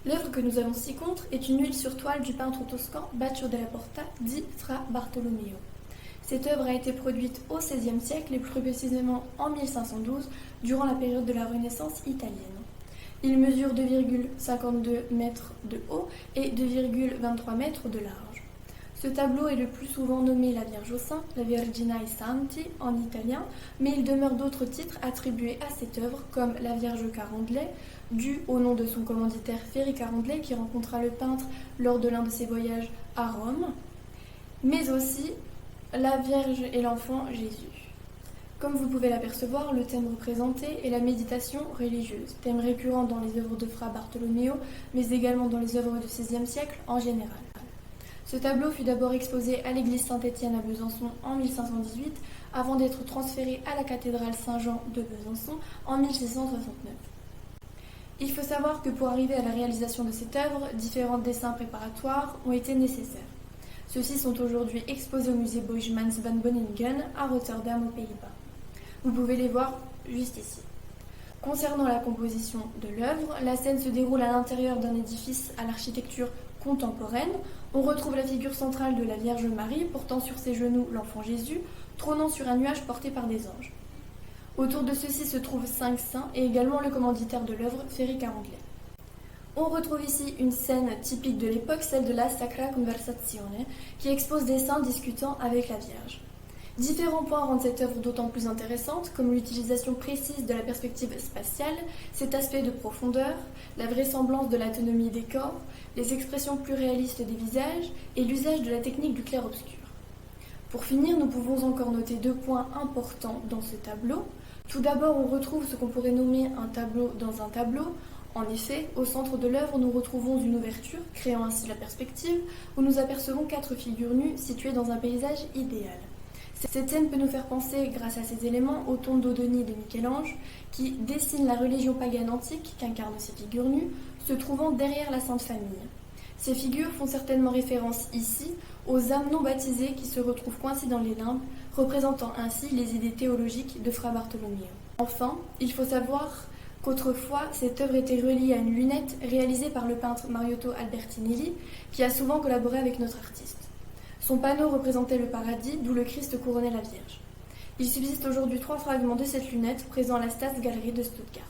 L'œuvre que nous allons ci-contre est une huile sur toile du peintre toscan Baccio della Porta, dit Fra Bartolomeo. Cette œuvre a été produite au XVIe siècle et plus précisément en 1512, durant la période de la Renaissance italienne. Il mesure 2,52 mètres de haut et 2,23 mètres de large. Ce tableau est le plus souvent nommé la Vierge aux Saints, la Vergina ai Santi en italien, mais il demeure d'autres titres attribués à cette œuvre, comme la Vierge Carondelet, due au nom de son commanditaire Ferry Carondelet qui rencontra le peintre lors de l'un de ses voyages à Rome, mais aussi la Vierge et l'enfant Jésus. Comme vous pouvez l'apercevoir, le thème représenté est la méditation religieuse, thème récurrent dans les œuvres de Fra Bartolomeo, mais également dans les œuvres du XVIe siècle en général. Ce tableau fut d'abord exposé à l'église Saint-Étienne à Besançon en 1518, avant d'être transféré à la cathédrale Saint-Jean de Besançon en 1669. Il faut savoir que pour arriver à la réalisation de cette œuvre, différents dessins préparatoires ont été nécessaires. Ceux-ci sont aujourd'hui exposés au musée Boijmans van Beuningen à Rotterdam aux Pays-Bas. Vous pouvez les voir juste ici. Concernant la composition de l'œuvre, la scène se déroule à l'intérieur d'un édifice à l'architecture contemporaine. On retrouve la figure centrale de la Vierge Marie portant sur ses genoux l'enfant Jésus, trônant sur un nuage porté par des anges. Autour de ceux-ci se trouvent 5 saints et également le commanditaire de l'œuvre, Ferry Carondelet. On retrouve ici une scène typique de l'époque, celle de la Sacra Conversazione, qui expose des saints discutant avec la Vierge. Différents points rendent cette œuvre d'autant plus intéressante, comme l'utilisation précise de la perspective spatiale, cet aspect de profondeur, la vraisemblance de l'autonomie des corps, les expressions plus réalistes des visages et l'usage de la technique du clair-obscur. Pour finir, nous pouvons encore noter 2 points importants dans ce tableau. Tout d'abord, on retrouve ce qu'on pourrait nommer un tableau dans un tableau. En effet, au centre de l'œuvre, nous retrouvons une ouverture, créant ainsi la perspective, où nous apercevons 4 figures nues situées dans un paysage idéal. Cette scène peut nous faire penser, grâce à ces éléments, au Tondo Doni de Michel-Ange, qui dessine la religion païenne antique qu'incarnent ces figures nues, se trouvant derrière la Sainte Famille. Ces figures font certainement référence ici aux âmes non baptisées qui se retrouvent coincées dans les limbes, représentant ainsi les idées théologiques de Fra Bartolomeo. Enfin, il faut savoir qu'autrefois, cette œuvre était reliée à une lunette réalisée par le peintre Mariotto Albertinelli, qui a souvent collaboré avec notre artiste. Son panneau représentait le paradis, d'où le Christ couronnait la Vierge. Il subsiste aujourd'hui 3 fragments de cette lunette présents à la Staatsgalerie de Stuttgart.